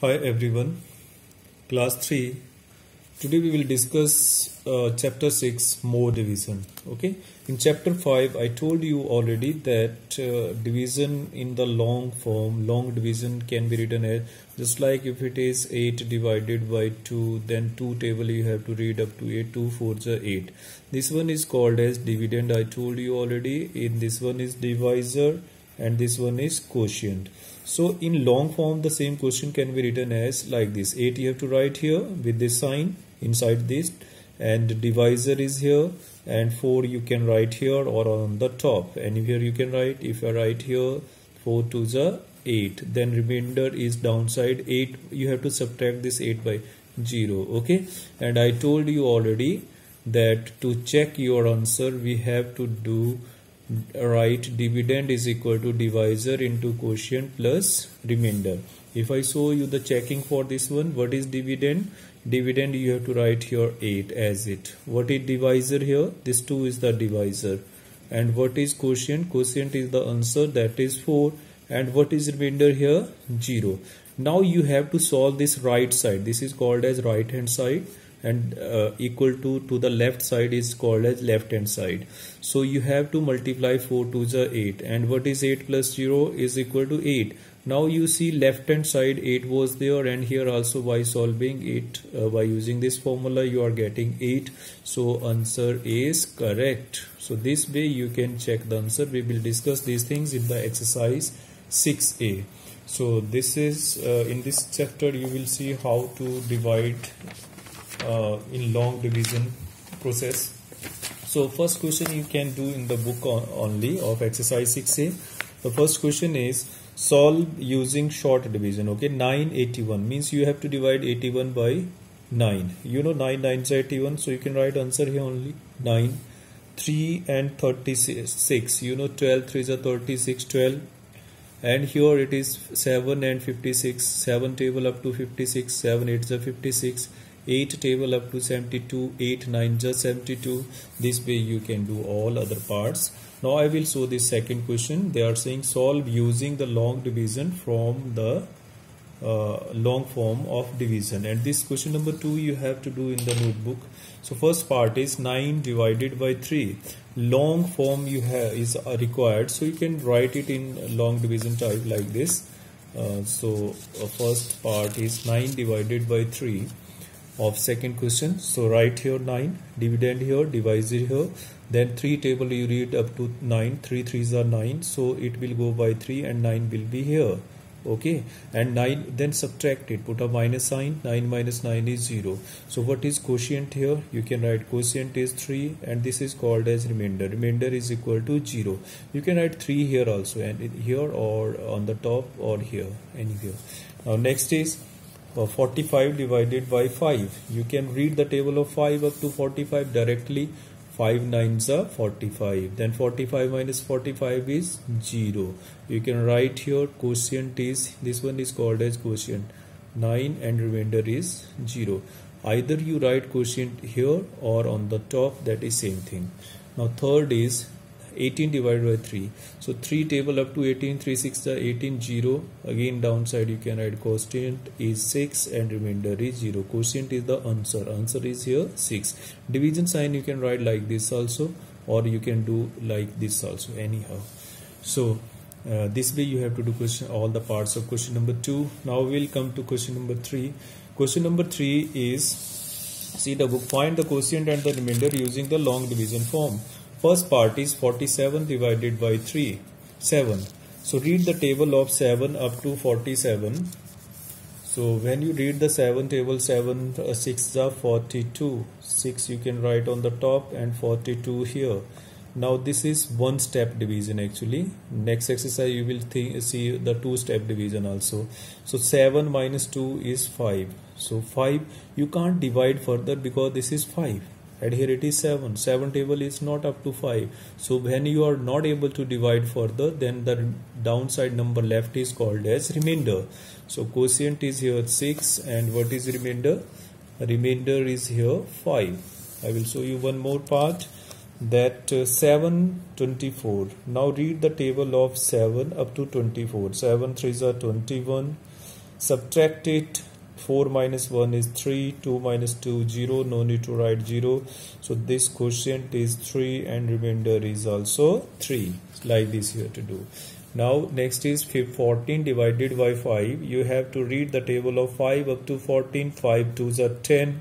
Hi everyone, class 3. Today we will discuss chapter 6 more division. Okay, in chapter 5 I told you already that division in the long form, long division can be written as just like if it is 8 divided by 2, then 2 table you have to read up to 8, 2 4 is 8. This one is called as dividend. I told you already. In this one is divisor and this one is quotient. So in long form the same question can be written as like this. 8 you have to write here with this sign inside this, and divisor is here, and 4 you can write here or on the top, and here you can write, if I write here 4 to the 8, then remainder is downside 8. You have to subtract this 8 by 0. Okay, and I told you already that to check your answer we have to do write dividend is equal to divisor into quotient plus remainder. If I show you the checking for this one, what is dividend? Dividend you have to write here 8 as it. What is divisor here? This 2 is the divisor. And what is quotient? Quotient is the answer, that is 4. And what is remainder here? 0. Now you have to solve this right side. This is called as right hand side, and equal to the left side is called as left hand side. So you have to multiply 4 to the 8, and what is 8 plus 0 is equal to 8. Now you see left hand side 8 was there, and here also by solving it by using this formula you are getting 8. So answer is correct. So this way you can check the answer. We will discuss these things in the exercise 6a. So this is in this chapter you will see how to divide in long division process. So first question you can do in the book only of exercise 6a. The first question is solve using short division. Okay, 981 means you have to divide 81 by 9. You know 9 9s are 81, so you can write answer here only 9. 3 and 36, you know 12 3s are 36, 12. And here it is 7 and 56, 7 table up to 56, 7 8s are 56, 8 table up to 72, 8 9 just 72. This way you can do all other parts. Now I will show this second question. They are saying solve using the long division from the long form of division, and this question number 2 you have to do in the notebook. So first part is 9 divided by 3. Long form you have is required, so you can write it in long division type like this. First part is 9 divided by 3 of second question. So write here 9, dividend here, divisor here, then 3 table you read up to 9, 3 3s are 9, so it will go by 3 and 9 will be here. Okay, and 9, then subtract it, put a minus sign, 9 minus 9 is 0. So what is quotient here? You can write quotient is 3, and this is called as remainder. Remainder is equal to 0. You can write 3 here also, and here or on the top or here, anywhere. Now next is 45 divided by 5. You can read the table of 5 up to 45 directly. 5 9s are 45. Then 45 minus 45 is 0. You can write here quotient is, this one is called as quotient 9, and remainder is 0. Either you write quotient here or on the top, that is same thing. Now third is 18 divided by 3. So 3 table up to 18, 3 6 are 18, 0. Again downside you can write quotient is 6 and remainder is 0. Quotient is the answer. Answer is here 6. Division sign you can write like this also, or you can do like this also, anyhow. So this way you have to do question all the parts of question number 2. Now we will come to question number 3. Question number 3 is, see the book, find the quotient and the remainder using the long division form. First part is 47 divided by 3, 7. So read the table of 7 up to 47. So when you read the 7 table, 7 6 are 42. 6 you can write on the top and 42 here. Now this is one step division actually. Next exercise you will see the 2 step division also. So 7 minus 2 is 5. So 5 you can't divide further because this is 5. And here it is 7. 7 table is not up to 5. So when you are not able to divide further, then the downside number left is called as remainder. So quotient is here 6, and what is remainder? Remainder is here 5. I will show you one more part, that 7 24. Now read the table of 7 up to 24. 7 3s are 21. Subtract it. 4 minus 1 is 3, 2 minus 2 0, no need to write 0. So this quotient is 3 and remainder is also 3, like this you have to do. Now next is 14 divided by 5. You have to read the table of 5 up to 14. 5 2s are 10,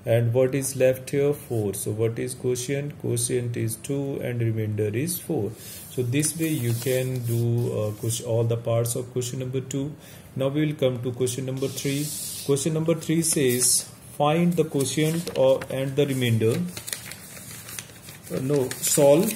and what is left here? 4. So what is quotient? Quotient is 2 and remainder is 4. So this way you can do all the parts of question number 2. Now we will come to question number 3. Question number 3 says find the quotient and the remainder. Solve.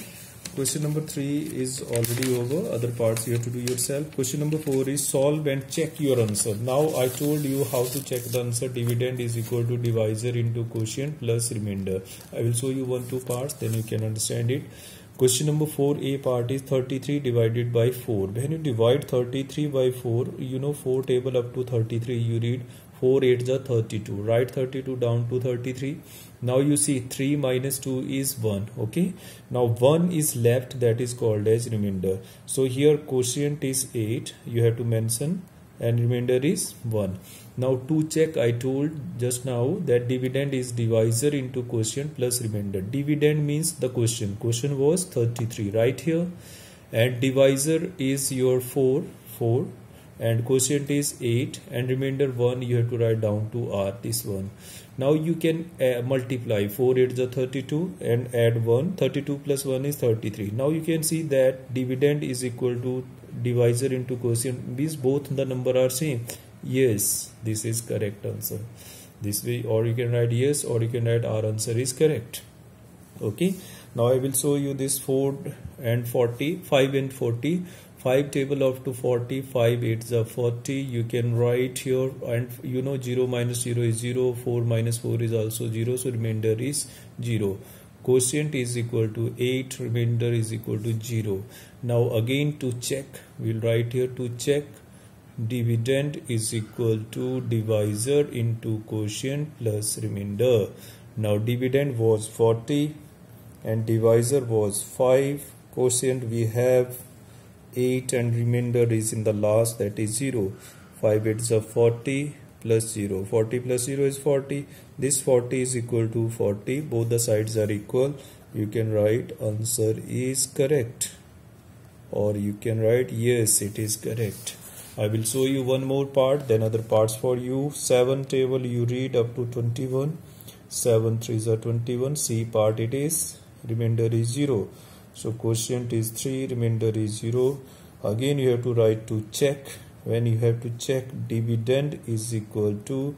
Question number 3 is already over. Other parts you have to do yourself. Question number 4 is solve and check your answer. Now I told you how to check the answer. Dividend is equal to divisor into quotient plus remainder. I will show you 1-2 parts, then you can understand it. Question number 4, A part is 33 divided by 4. When you divide 33 by 4, you know 4 table up to 33, you read 4 8s are 32. Write 32 down to 33. Now you see 3 minus 2 is 1. Okay. Now 1 is left, that is called as remainder. So here quotient is 8. You have to mention, and remainder is 1. Now to check, I told just now that dividend is divisor into quotient plus remainder. Dividend means the quotient. Quotient was 33 right here, and divisor is your 4, and quotient is 8, and remainder 1 you have to write down to R, this one. Now you can multiply 4 8s are 32 and add 1. 32 plus 1 is 33. Now you can see that dividend is equal to divisor into quotient, means both the number are same. Yes, this is correct answer. This way, or you can write yes, or you can write our answer is correct. Okay. Now I will show you this 4 and 40, 5 and 40. 5 table up to 40, 5 8s are 40. You can write here, and you know 0 minus 0 is 0, 4 minus 4 is also 0, so remainder is 0. Quotient is equal to 8, remainder is equal to 0. Now again to check, we'll write here to check. Dividend is equal to divisor into quotient plus remainder. Now dividend was 40 and divisor was 5. Quotient we have 8 and remainder is in the last, that is 0. 5 8s are 40 plus 0. 40 plus 0 is 40. This 40 is equal to 40. Both the sides are equal. You can write answer is correct, or you can write yes, it is correct. I will show you one more part, then other parts for you. 7 table you read up to 21. 7 3s are 21. C part it is. Remainder is 0. So quotient is 3, remainder is 0. Again you have to write to check. When you have to check, dividend is equal to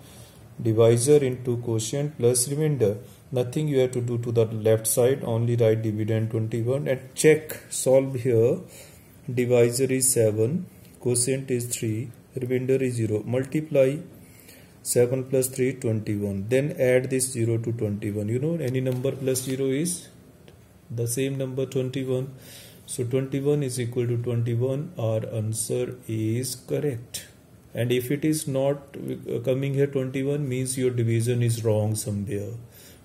divisor into quotient plus remainder. Nothing you have to do to the left side, only write dividend 21 and check. Solve here. Divisor is 7, quotient is 3, remainder is 0. Multiply 7 plus 3, 21. Then add this 0 to 21. You know any number plus 0 is the same number, 21. So 21 is equal to 21. Our answer is correct. And if it is not coming here 21, means your division is wrong somewhere.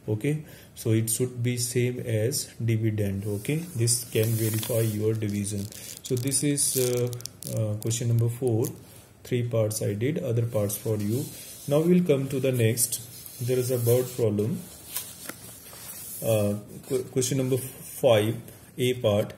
Okay, so it should be same as dividend. Okay, this can verify your division. So this is question number 4. 3 parts I did, other parts for you. Now we will come to the next. There is a bird problem. Question number 5, A part.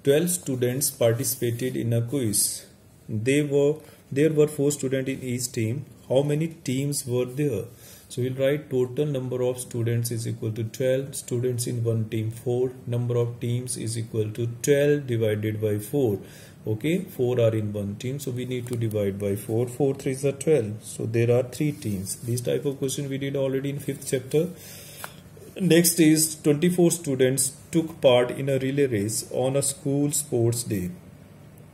12 students participated in a quiz. There were 4 students in each team. How many teams were there? So we'll write total number of students is equal to 12. Students in one team 4. Number of teams is equal to 12 divided by 4. Okay, 4 are in one team, so we need to divide by 4. 4 3s are 12. So there are 3 teams. This type of question we did already in 5th chapter. Next is 24 students took part in a relay race on a school sports day.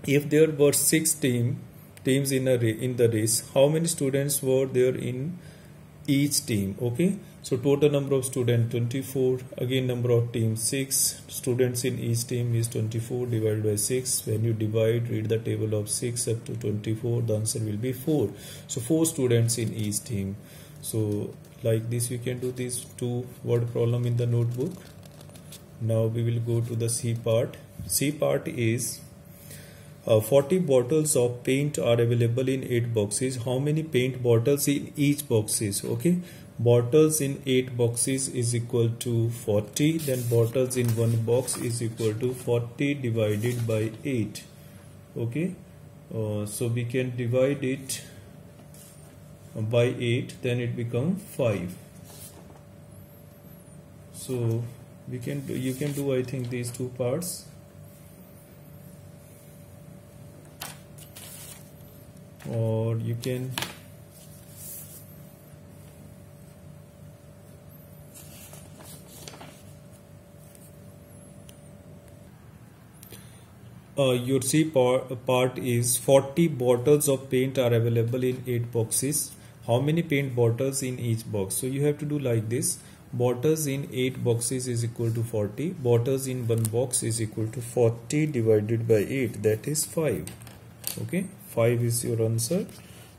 If there were 6 teams in the race, how many students were there in each team? Okay, so total number of students 24. Again number of teams 6. Students in each team is 24 divided by 6. When you divide, read the table of 6 up to 24. The answer will be 4. So 4 students in each team. So like this we can do this 2 word problem in the notebook. Now we will go to the C part. C part is 40 bottles of paint are available in 8 boxes. How many paint bottles in each boxes? Okay, bottles in 8 boxes is equal to 40. Then bottles in one box is equal to 40 divided by 8. Okay, so we can divide it by 8, then it becomes 5. So we can do, you can do, I think, these two parts. Or you can your C part is 40 bottles of paint are available in 8 boxes. How many paint bottles in each box? So you have to do like this. Bottles in 8 boxes is equal to 40. Bottles in one box is equal to 40 divided by 8. That is 5. Okay, 5 is your answer.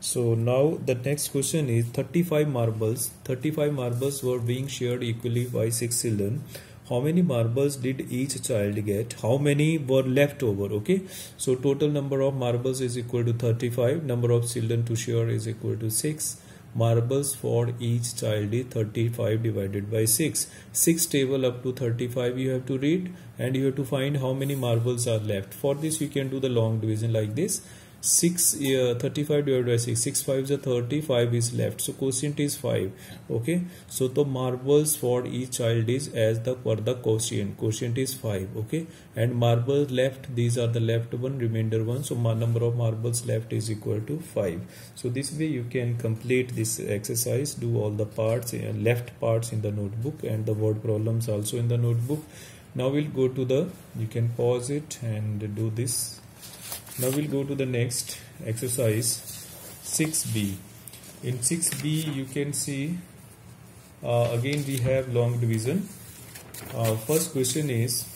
So now the next question is 35 marbles. 35 marbles were being shared equally by 6 children. How many marbles did each child get? How many were left over? Okay, so total number of marbles is equal to 35. Number of children to share is equal to 6. Marbles for each child is 35 divided by 6. 6 table up to 35 you have to read, and you have to find how many marbles are left. For this you can do the long division like this. 35 divided by 6, 6 5s are 30, 5 is left, so quotient is 5. Okay, so the marbles for each child is as the per the quotient is 5. Okay, and marbles left, these are the left one, remainder one, so number of marbles left is equal to 5. So this way you can complete this exercise, do all the parts, left parts in the notebook, and the word problems also in the notebook. Now we'll go to the, you can pause it and do this. Now we'll go to the next exercise 6b. In 6b you can see again we have long division. First question is,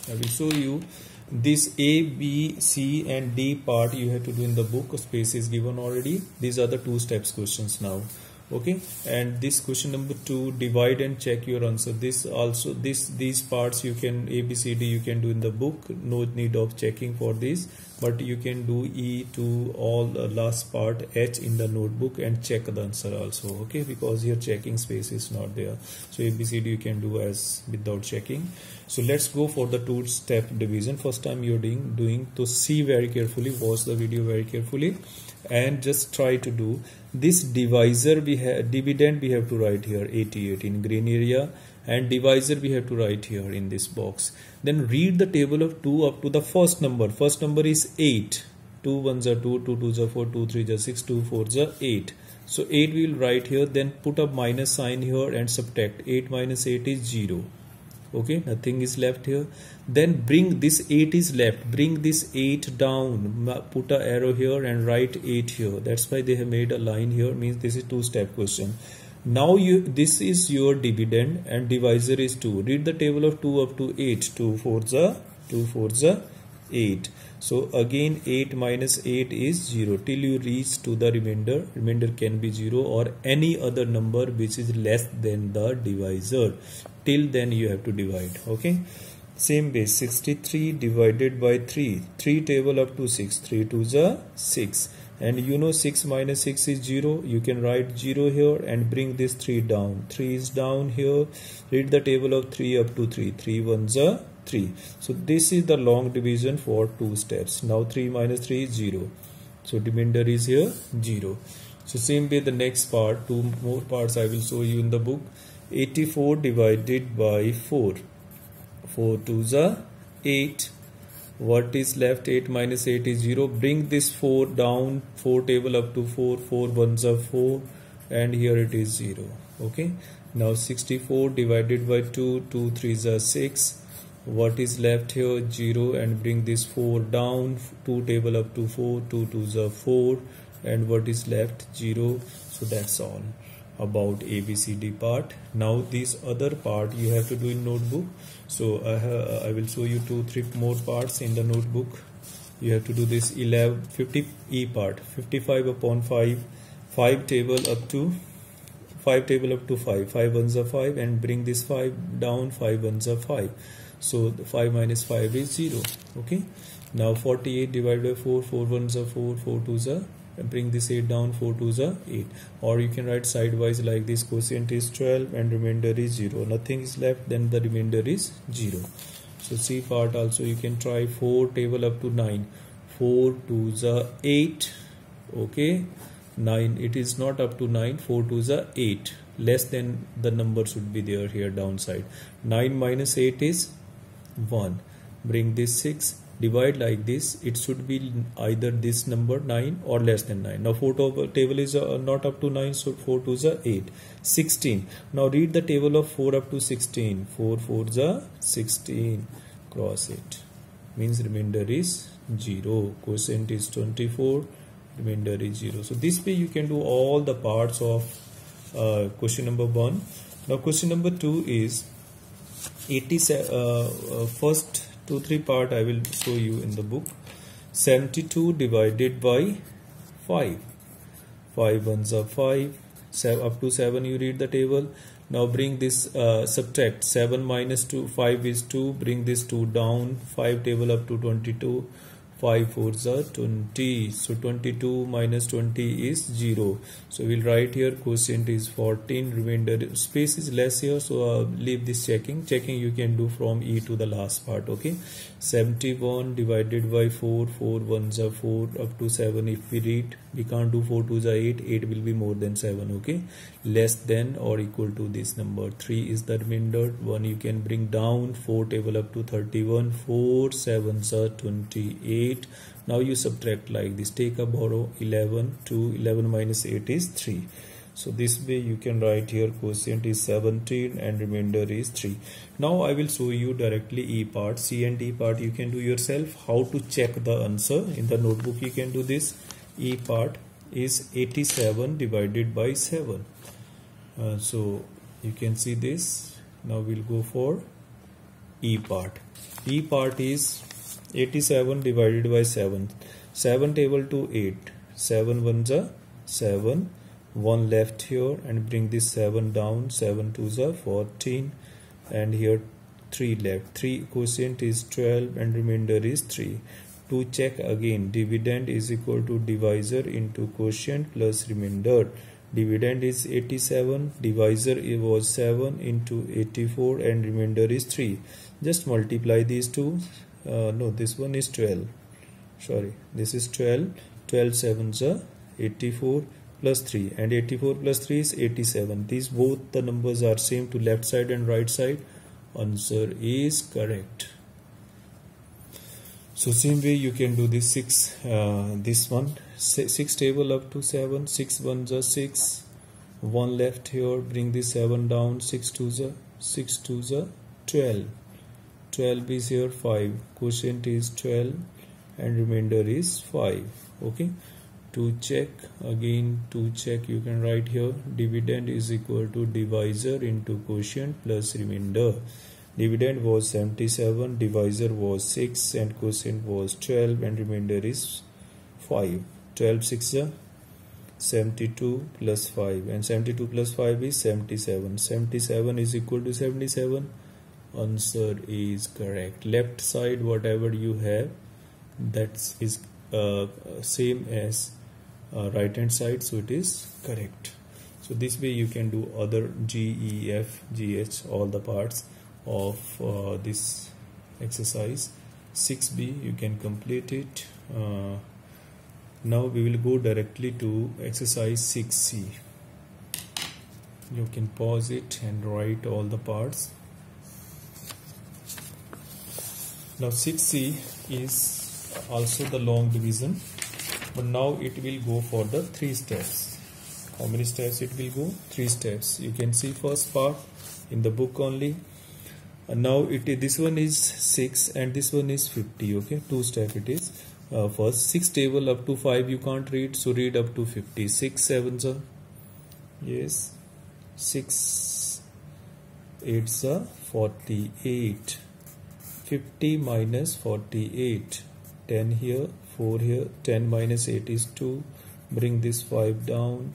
I will show you this A, B, C and D part you have to do in the book. Space is given already. These are the 2 steps questions now. Okay, and this question number 2, divide and check your answer. This also, these parts you can, A, B, C, D you can do in the book, no need of checking for this, but you can do E to all the last part H in the notebook and check the answer also. Okay, because here checking space is not there, so A, B, C, D you can do as without checking. So let's go for the 2-step division. First time you're doing to see very carefully, watch the video very carefully, and just try to do this. Divisor we have, dividend we have to write here 88 in green area, and divisor we have to write here in this box. Then read the table of 2 up to the first number. First number is 8. 2 1s are 2, 2 2s are 4, 2 3s are 6, 2 4s are 8. So 8 we will write here, then put a minus sign here and subtract. 8 minus 8 is 0. Okay, nothing is left here. Then bring this 8 is left, bring this 8 down, put a arrow here and write 8 here. That's why they have made a line here, means this is 2-step question. Now this is your dividend and divisor is 2. Read the table of 2 up to 8. 2 4s are 8. So again 8 minus 8 is 0 till you reach to the remainder. Remainder can be 0 or any other number which is less than the divisor. Till then you have to divide. Okay, same way 63 divided by 3. 3 table up to 6. 3 2s are 6. And you know 6 minus 6 is 0. You can write 0 here and bring this 3 down. 3 is down here. Read the table of 3 up to 3. 3 1s are 3. So this is the long division for 2 steps. Now 3 minus 3 is 0. So remainder is here 0. So same way the next part, 2 more parts I will show you in the book. 84 divided by 4. 4 2s are 8. What is left? 8 minus 8 is 0. Bring this 4 down. 4 table up to 4. 4 1s are 4. And here it is 0. Okay. Now 64 divided by 2. 2 3s are 6. What is left here? 0. And bring this 4 down. 2 table up to 4. 2 2s are 4. And what is left? 0. So that's all about ABCD part. Now this other part you have to do in notebook. So I will show you 2-3 more parts in the notebook. You have to do this 50E part. 55 upon 5. 5 table up to 5. 5 1s are 5 and bring this 5 down. 5 1s are 5. So the 5 minus 5 is 0. Okay. Now 48 divided by 4. 4 ones are 4. 4 twos are. Bring this 8 down. 4 twos are 8. Or you can write sidewise like this. Quotient is 12 and remainder is 0. Nothing is left. Then the remainder is 0. So C part also you can try. 4 table up to 9. 4 twos are 8. Okay. 9. It is not up to 9. 4 twos are 8. Less than the number should be there here downside. 9 minus 8 is 1. Bring this 6. Divide like this. It should be either this number 9 or less than 9. Now 4 table is not up to 9, so 4 twos are 8. 16. Now read the table of 4 up to 16. 4 fours are 16. Cross it. Means remainder is 0. Quotient is 24. Remainder is 0. So this way you can do all the parts of question number 1. Now question number 2 is 87. First 2-3 part I will show you in the book. 72 divided by 5. 5 ones are 5. Up to 7 you read the table. Now bring this subtract. 7 minus 2. 5 is 2. Bring this 2 down. 5 table up to 22. 5 fours are 20. So 22 minus 20 is 0. So we'll write here quotient is 14. Remainder space is less here, so leave this checking. Checking you can do from E to the last part. Okay. 71 divided by 4. 4 ones are 4. Up to 7 if we read. We can't do 4 twos are 8. 8 will be more than 7. Okay. Less than or equal to this number. 3 is the remainder. 1 you can bring down. 4 table up to 31. 4 sevens are 28. Now you subtract like this. Take a borrow. 11. 2. 11 minus 8 is 3. So this way you can write here quotient is 17 and remainder is 3. Now I will show you directly E part. C and D part you can do yourself. How to check the answer. In the notebook you can do this. E part is 87 divided by 7. So you can see this. Now we'll go for E part. E part is 87 divided by 7. 7 table to 8. 7 ones are 7. 1 left here and bring this 7 down. 7 twos are 14. And here 3 left. 3 quotient is 12 and remainder is 3. To check again, dividend is equal to divisor into quotient plus remainder. Dividend is 87. Divisor was 7 into 84 and remainder is 3. Just multiply these two. No, this one is 12. Sorry, this is 12. 12 sevens are 84 plus 3 and 84 plus 3 is 87. These both the numbers are same to left side and right side. Answer is correct. So same way you can do this 6. This one 6 table up to 7. 6 ones are 6. 1 left here. Bring this 7 down. 6 twos are 12. 12 is here 5. Quotient is 12 and remainder is 5. Okay. To check again, to check you can write here dividend is equal to divisor into quotient plus remainder. Dividend was 77, divisor was 6 and quotient was 12 and remainder is 5. 12 6 is 72 plus 5 and 72 plus 5 is 77. 77 is equal to 77. Answer is correct. Left side whatever you have, that is same as right hand side, so it is correct. So this way you can do other G, E, F, G, H, all the parts of this exercise. 6b you can complete it. Now we will go directly to exercise 6c. You can pause it and write all the parts. Now 6c is also the long division, but now it will go for the 3 steps. How many steps it will go? 3 steps. You can see first part in the book only. And now this one is 6 and this one is 50. Okay, 2 step it is. First 6 table up to 5 you can't read, so read up to 50. 6 sevens are, yes, 6 8s are 48. 50 minus 48. 10 here, 4 here. 10 minus 8 is 2. Bring this 5 down.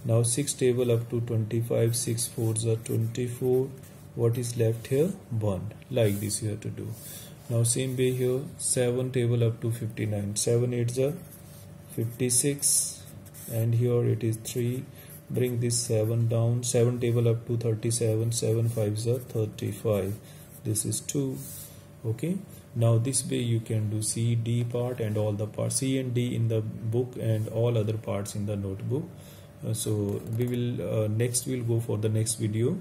Now 6 table up to 25. 6 4s are 24. what is left here? 1. Like this you have to do. Now same way here, 7 table up to 59, 7 8s are 56, and here it is 3. Bring this 7 down, 7 table up to 37, 7 5s are 35, this is 2. Okay, now this way you can do C, D part and all the parts, C and D in the book and all other parts in the notebook. So we will next we'll go for the next video.